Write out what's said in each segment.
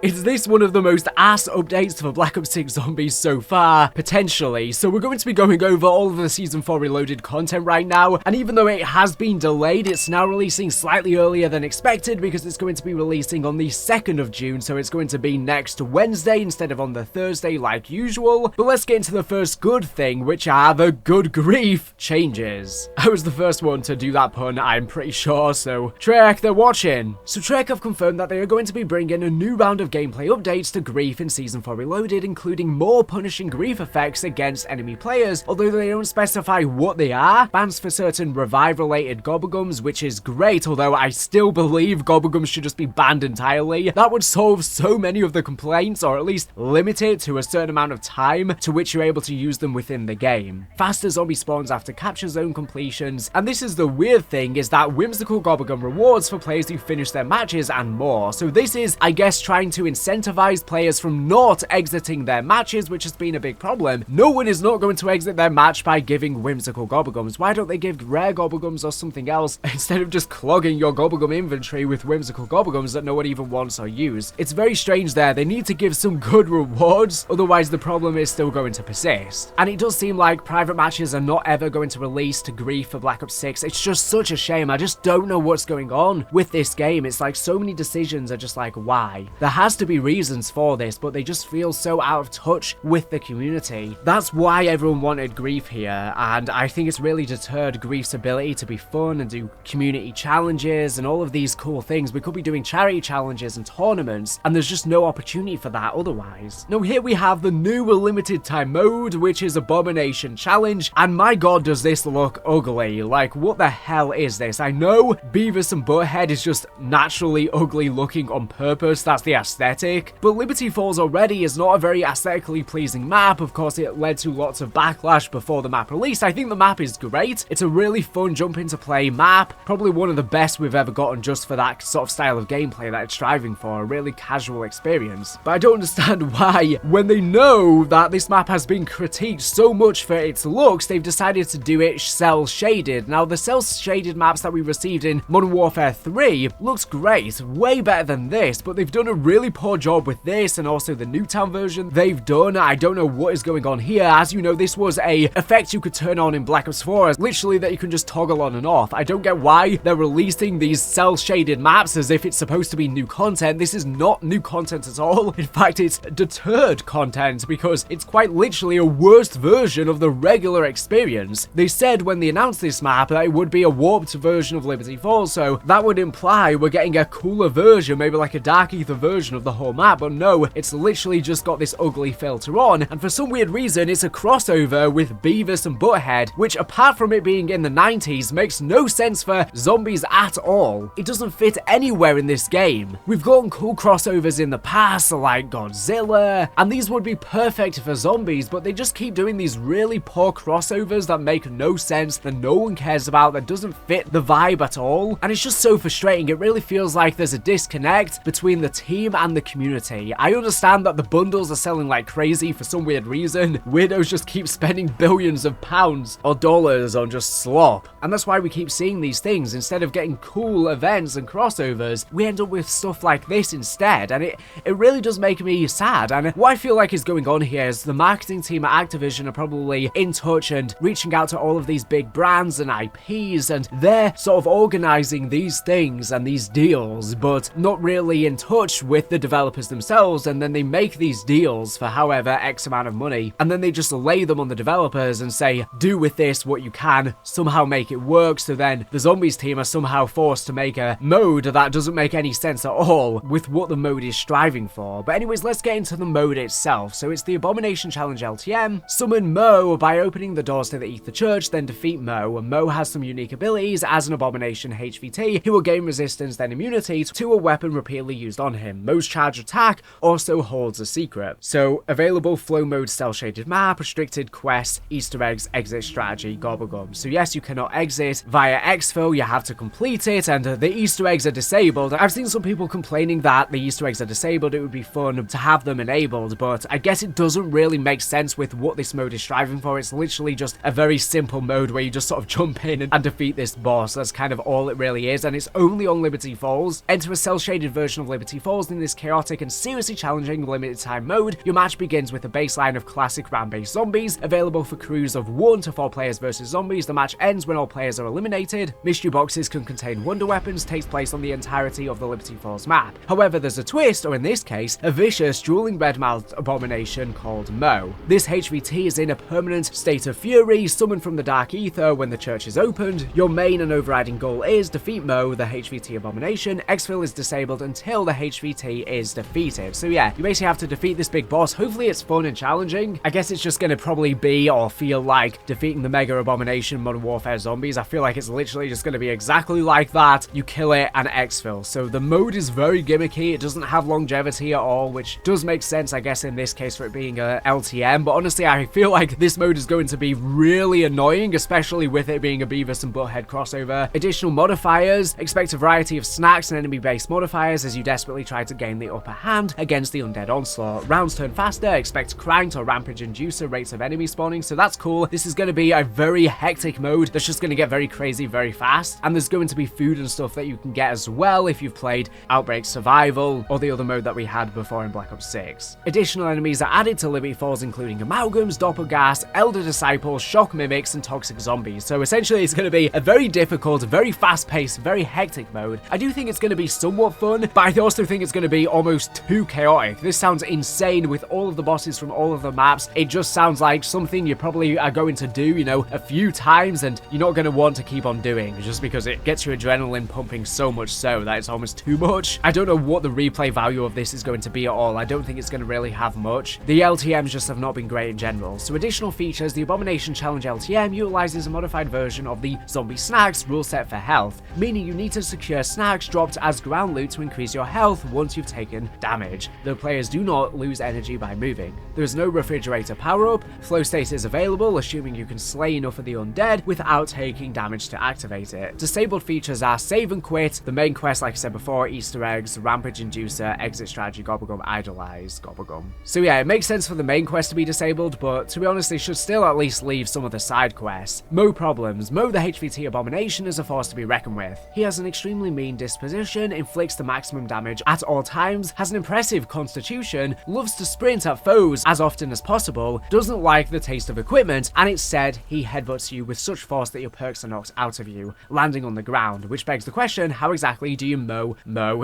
Is this one of the most ass updates for Black Ops 6 Zombies so far? Potentially. So we're going to be going over all of the Season 4 Reloaded content right now, and even though it has been delayed, it's now releasing slightly earlier than expected because it's going to be releasing on the 2nd of June, so it's going to be next Wednesday instead of on the Thursday like usual. But let's get into the first good thing, which are the good grief changes. I was the first one to do that pun, I'm pretty sure, so Trek, they're watching. So Trek have confirmed that they are going to be bringing a new round of gameplay updates to Grief in Season 4 Reloaded, including more punishing Grief effects against enemy players, although they don't specify what they are. Bans for certain revive-related gobblegums, which is great, although I still believe gobblegums should just be banned entirely. That would solve so many of the complaints, or at least limit it to a certain amount of time to which you're able to use them within the game. Faster zombie spawns after capture zone completions, and this is the weird thing, is that whimsical gobblegum rewards for players who finish their matches and more. So this is, I guess, trying to incentivize players from not exiting their matches, which has been a big problem. No one is not going to exit their match by giving whimsical gobblegums. Why don't they give rare gobblegums or something else instead of just clogging your gobblegum inventory with whimsical gobblegums that no one even wants or use? It's very strange there. They need to give some good rewards, otherwise the problem is still going to persist. And it does seem like private matches are not ever going to release to Grief for Black Ops 6. It's just such a shame. I just don't know what's going on with this game. It's like so many decisions are just like, why? There has to be reasons for this, but they just feel so out of touch with the community. That's why everyone wanted Grief here, and I think it's really deterred Grief's ability to be fun and do community challenges and all of these cool things. We could be doing charity challenges and tournaments, and there's just no opportunity for that otherwise. Now here we have the new limited time mode, which is Abomination Challenge, and my god does this look ugly. Like, what the hell is this? I know Beavis and Butthead is just naturally ugly looking on purpose, that's the aesthetic, but Liberty Falls already is not a very aesthetically pleasing map. Of course, it led to lots of backlash before the map released. I think the map is great. It's a really fun jump into play map, probably one of the best we've ever gotten just for that sort of style of gameplay that it's striving for, a really casual experience. But I don't understand why, when they know that this map has been critiqued so much for its looks, they've decided to do it cell shaded. Now, the cell shaded maps that we received in Modern Warfare 3 looks great, way better than this, but they've done a really poor job with this, and also the Nuketown version they've done. I don't know what is going on here. As you know, this was a effect you could turn on in Black Ops 4, literally that you can just toggle on and off. I don't get why they're releasing these cell shaded maps as if it's supposed to be new content. This is not new content at all. In fact, it's deterred content because it's quite literally a worse version of the regular experience. They said when they announced this map that it would be a warped version of Liberty Falls, so that would imply we're getting a cooler version, maybe like a Dark Ether version of the whole map, but no, it's literally just got this ugly filter on, and for some weird reason it's a crossover with Beavis and Butthead, which apart from it being in the 90s makes no sense for zombies at all. It doesn't fit anywhere in this game. We've gotten cool crossovers in the past like Godzilla, and these would be perfect for zombies, but they just keep doing these really poor crossovers that make no sense, that no one cares about, that doesn't fit the vibe at all, and it's just so frustrating. It really feels like there's a disconnect between the team and the community. I understand that the bundles are selling like crazy for some weird reason. Weirdos just keep spending billions of pounds or dollars on just slop, and that's why we keep seeing these things. Instead of getting cool events and crossovers, we end up with stuff like this instead, and it really does make me sad. And what I feel like is going on here is the marketing team at Activision are probably in touch and reaching out to all of these big brands and IPs, and they're sort of organizing these things and these deals, but not really in touch with the developers themselves, and then they make these deals for however X amount of money, and then they just lay them on the developers and say, do with this what you can, somehow make it work, so then the zombies team are somehow forced to make a mode that doesn't make any sense at all with what the mode is striving for. But anyways, let's get into the mode itself. So it's the Abomination Challenge LTM. Summon Mo by opening the doors to the Ether Church, then defeat Mo. And Mo has some unique abilities. As an Abomination HVT, he will gain resistance then immunity to a weapon repeatedly used on him. Mo's charge attack also holds a secret. So available flow mode cell shaded map, restricted quests, Easter eggs, exit strategy, gobblegum. So yes, you cannot exit via exfil, you have to complete it, and the Easter eggs are disabled. I've seen some people complaining that the Easter eggs are disabled. It would be fun to have them enabled, but I guess it doesn't really make sense with what this mode is striving for. It's literally just a very simple mode where you just sort of jump in and defeat this boss. That's kind of all it really is, and it's only on Liberty Falls. Enter a cell shaded version of Liberty Falls in this this chaotic and seriously challenging limited time mode, your match begins with a baseline of classic round-based zombies, available for crews of 1 to 4 players versus zombies. The match ends when all players are eliminated. Mystery boxes can contain wonder weapons, takes place on the entirety of the Liberty Falls map. However, there's a twist, or in this case, a vicious, drooling red-mouthed abomination called Mo. This HVT is in a permanent state of fury, summoned from the dark ether when the church is opened. Your main and overriding goal is defeat Mo, the HVT abomination. Exfil is disabled until the HVT is defeated. So yeah, you basically have to defeat this big boss. Hopefully it's fun and challenging. I guess it's just going to probably be or feel like defeating the Mega Abomination Modern Warfare zombies. I feel like it's literally just going to be exactly like that. You kill it and exfil. So the mode is very gimmicky. It doesn't have longevity at all, which does make sense, I guess, in this case for it being a LTM. But honestly, I feel like this mode is going to be really annoying, especially with it being a Beavis and Butthead crossover. Additional modifiers: expect a variety of snacks and enemy-based modifiers as you desperately try to gain the upper hand against the undead onslaught. Rounds turn faster. Expect cranked or rampage inducer rates of enemy spawning, so that's cool. This is going to be a very hectic mode that's just going to get very crazy very fast, and there's going to be food and stuff that you can get as well if you've played Outbreak Survival or the other mode that we had before in Black Ops 6. Additional enemies are added to Liberty Falls, including amalgams, doppelgas, elder disciples, shock mimics, and toxic zombies. So essentially it's going to be a very difficult, very fast-paced, very hectic mode. I do think it's going to be somewhat fun, but I also think it's going to be almost too chaotic. This sounds insane with all of the bosses from all of the maps. It just sounds like something you probably are going to do, you know, a few times, and you're not going to want to keep on doing, just because it gets your adrenaline pumping so much so that it's almost too much. I don't know what the replay value of this is going to be at all. I don't think it's going to really have much. The LTMs just have not been great in general. So additional features: the Abomination Challenge LTM utilizes a modified version of the Zombie Snacks rule set for health, meaning you need to secure snacks dropped as ground loot to increase your health once you've taken damage. The players do not lose energy by moving. There is no refrigerator power-up. Flow state is available, assuming you can slay enough of the undead without taking damage to activate it. Disabled features are save and quit, the main quest like I said before, Easter eggs, rampage inducer, exit strategy, gobblegum, idolize, gobblegum. So yeah, it makes sense for the main quest to be disabled, but to be honest, they should still at least leave some of the side quests. Mo problems. Mo, the HVT abomination, is a force to be reckoned with. He has an extremely mean disposition, inflicts the maximum damage at all times, has an impressive constitution, loves to sprint at foes as often as possible, doesn't like the taste of equipment, and it's said he headbutts you with such force that your perks are knocked out of you, landing on the ground, which begs the question, how exactly do you mow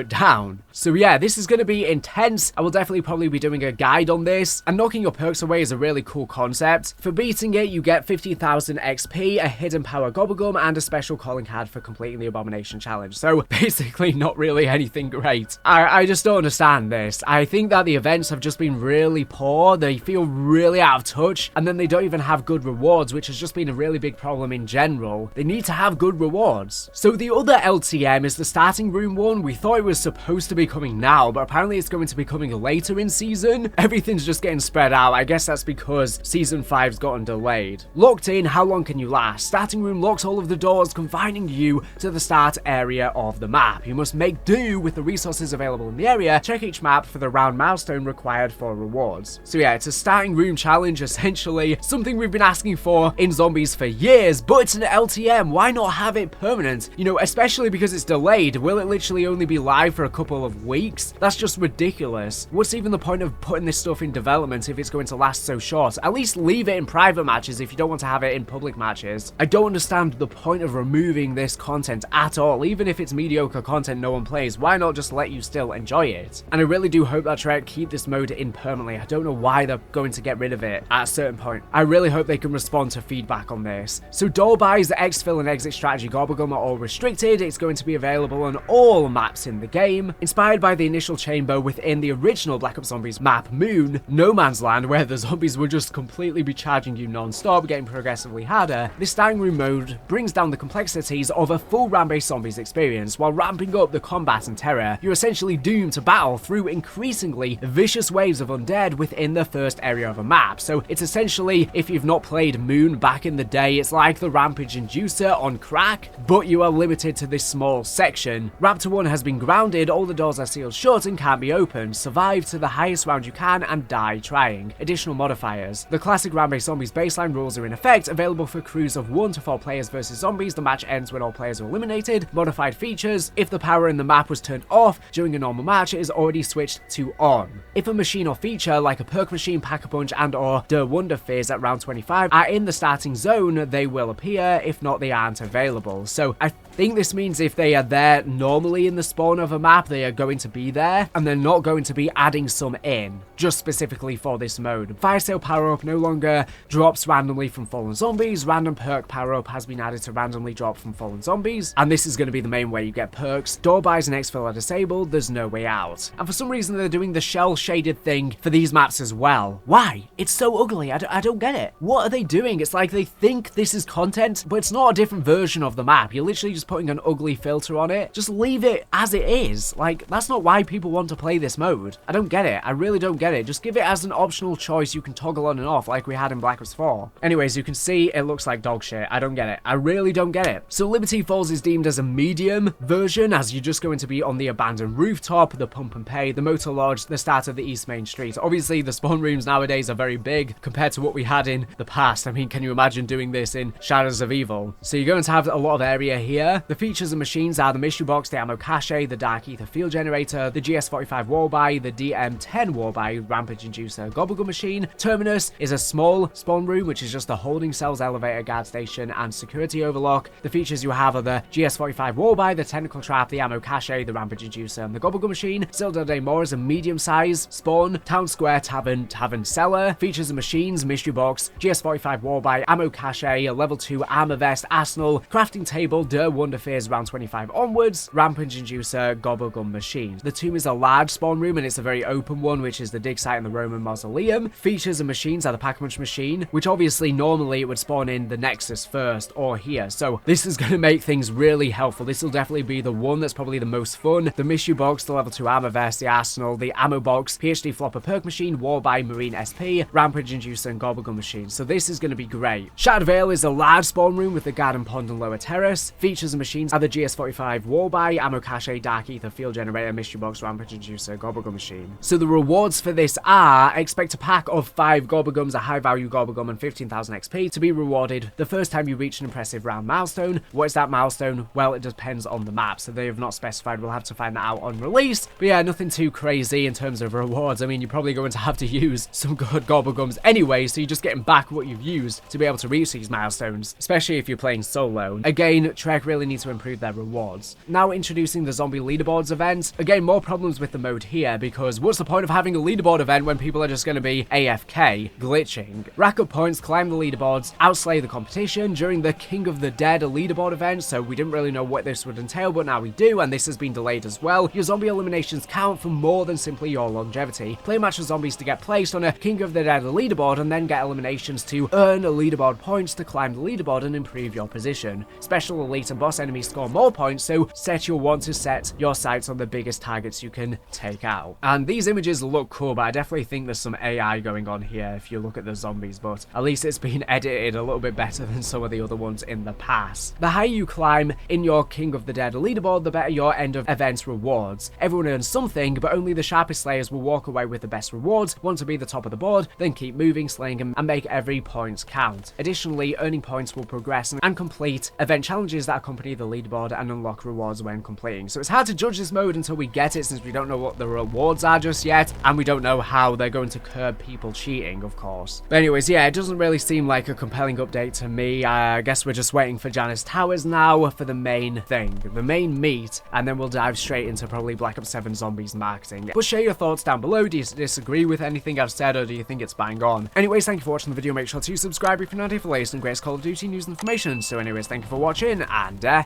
down? So yeah, this is going to be intense. I will definitely probably be doing a guide on this, and knocking your perks away is a really cool concept. For beating it, you get 50,000 XP, a hidden power gobblegum, and a special calling card for completing the Abomination Challenge. So basically not really anything great. I just don't understand this. I think that the events have just been really poor. They feel really out of touch, and then they don't even have good rewards, which has just been a really big problem in general. They need to have good rewards. So the other LTM is the starting room one. We thought it was supposed to be coming now, but apparently it's going to be coming later in season. Everything's just getting spread out. I guess that's because season 5's gotten delayed. Locked in, how long can you last? Starting room locks all of the doors, confining you to the start area of the map. You must make do with the resources available in the area. Check each map for the round milestone required for rewards. So yeah, it's a starting room challenge, essentially something we've been asking for in zombies for years, but it's an LTM. Why not have it permanent? You know, especially because it's delayed. Will it literally only be live for a couple of weeks? That's just ridiculous. What's even the point of putting this stuff in development if it's going to last so short? At least leave it in private matches if you don't want to have it in public matches. I don't understand the point of removing this content at all. Even if it's mediocre content no one plays, why not just let you still enjoy it? And I really do hope that Trek keep this mode in permanently. I don't know why they're going to get rid of it at a certain point. I really hope they can respond to feedback on this. So door buys, the exfil and exit strategy gobblegum are all restricted. It's going to be available on all maps in the game. Inspired by the initial chamber within the original Black Ops Zombies map Moon, No Man's Land, where the zombies would just completely be charging you non-stop, getting progressively harder, this starting room mode brings down the complexities of a full round-based zombies experience while ramping up the combat and terror. You're essentially doomed to battle through increasingly vicious waves of undead within the first area of a map. So it's essentially, if you've not played Moon back in the day, it's like the Rampage Inducer on crack, but you are limited to this small section. Raptor 1 has been grounded, all the doors are sealed shut and can't be opened. Survive to the highest round you can and die trying. Additional modifiers. The classic round-based zombies baseline rules are in effect, available for crews of 1 to 4 players versus zombies. The match ends when all players are eliminated. Modified features. If the power in the map was turned off during a normal match, it is already switched to on. If a machine or feature like a perk machine, Pack-a-Punch and or Der Wonder Fizz at round 25 are in the starting zone, they will appear. If not, they aren't available. So I think this means if they are there normally in the spawn of a map, they are going to be there, and they're not going to be adding some in, just specifically for this mode. Fire Sale power-up no longer drops randomly from fallen zombies. Random perk power-up has been added to randomly drop from fallen zombies, and this is going to be the main way you get perks. Door buys and exfil are disabled, there's no way out. And for some reason they're doing the shell-shaded thing for these maps as well. Why? It's so ugly, I don't get it. What are they doing? It's like they think this is content, but it's not a different version of the map. You're literally just putting an ugly filter on it. Just leave it as it is. Like, that's not why people want to play this mode. I don't get it. I really don't get it. Just give it as an optional choice you can toggle on and off like we had in Black Ops 4. Anyways, you can see it looks like dog shit. I don't get it. I really don't get it. So Liberty Falls is deemed as a medium version, as you're just going to be on the abandoned rooftop, the pump and pay, the motor lodge, the start of the East Main Street. Obviously, the spawn rooms nowadays are very big compared to what we had in the past. I mean, can you imagine doing this in Shadows of Evil? So you're going to have a lot of area here. The features and machines are the mystery box, the ammo cache, the dark ether field generator, the GS45 wall buy, the DM10 wall buy, rampage inducer, gobblegum machine. Terminus is a small spawn room, which is just the holding cells, elevator, guard station, and security overlock. The features you have are the GS45 wall buy, the technical trap, the ammo cache, the rampage inducer, and the gobblegum machine. Citadel de More is a medium size spawn, town square, tavern cellar. Features and machines, mystery box, GS45 wall buy, ammo cache, a level 2 armor vest, arsenal, crafting table, Der Wonder Fizz round 25 onwards, rampage inducer, gobblegum machine. The tomb is a large spawn room and it's a very open one, which is the dig site and the Roman mausoleum. Features and machines are the Pack-a-Punch machine, which obviously normally it would spawn in the Nexus first or here. So this is going to make things really helpful. This will definitely be the one that's probably the most fun. The mystery box, the level 2 armor vest, the arsenal, the ammo box, PhD flopper perk machine, war by marine SP, rampage inducer, and gobblegum machine. So this is going to be great. Shattered Vale is a large spawn room with the garden pond and lower terrace. Features and machines are the GS45 wall buy, ammo cache, dark ether field generator, mystery box, rampage inducer, gobblegum machine. So the rewards for this are: expect a pack of 5 gobblegums, a high value gobblegum, and 15,000 XP to be rewarded the first time you reach an impressive round milestone. What is that milestone? Well, it depends on the map, so they have not specified. We'll have to find that out on release. But yeah, nothing too crazy in terms of rewards. I mean, you're probably going to have to use some good gobblegums anyway, so you're just getting back what you've used to be able to reach these milestones, especially if you're playing solo. Again, Trek really need to improve their rewards. Now introducing the zombie leaderboards event. Again, more problems with the mode here, because what's the point of having a leaderboard event when people are just going to be AFK, glitching? Rack up points, climb the leaderboards, outslay the competition during the King of the Dead leaderboard event, so we didn't really know what this would entail, but now we do, and this has been delayed as well. Your zombie eliminations count for more than simply your longevity. Play a match of zombies to get placed on a King of the Dead leaderboard, and then get eliminations to earn leaderboard points to climb the leaderboard and improve your position. Special elite and boss enemies score more points, so you'll want to set your sights on the biggest targets you can take out. And these images look cool, but I definitely think there's some AI going on here if you look at the zombies, but at least it's been edited a little bit better than some of the other ones in the past. The higher you climb in your King of the Dead leaderboard, the better your end of events rewards. Everyone earns something, but only the sharpest slayers will walk away with the best rewards. Want to be the top of the board, then keep moving, slaying them, and make every point count. Additionally, earning points will progress and complete event challenges that accompany the leaderboard and unlock rewards when completing. So it's hard to judge this mode until we get it, since we don't know what the rewards are just yet, and we don't know how they're going to curb people cheating, of course. But anyways, yeah, it doesn't really seem like a compelling update to me. I guess we're just waiting for Janice Towers now for the main thing, the main meat, and then we'll dive straight into probably Black Ops 7 Zombies marketing. But share your thoughts down below. Do you disagree with anything I've said, or do you think it's bang on? Anyways, thank you for watching the video. Make sure to subscribe if you're not here for latest and greatest Call of Duty news and information. So anyways, thank you for watching, and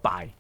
bye.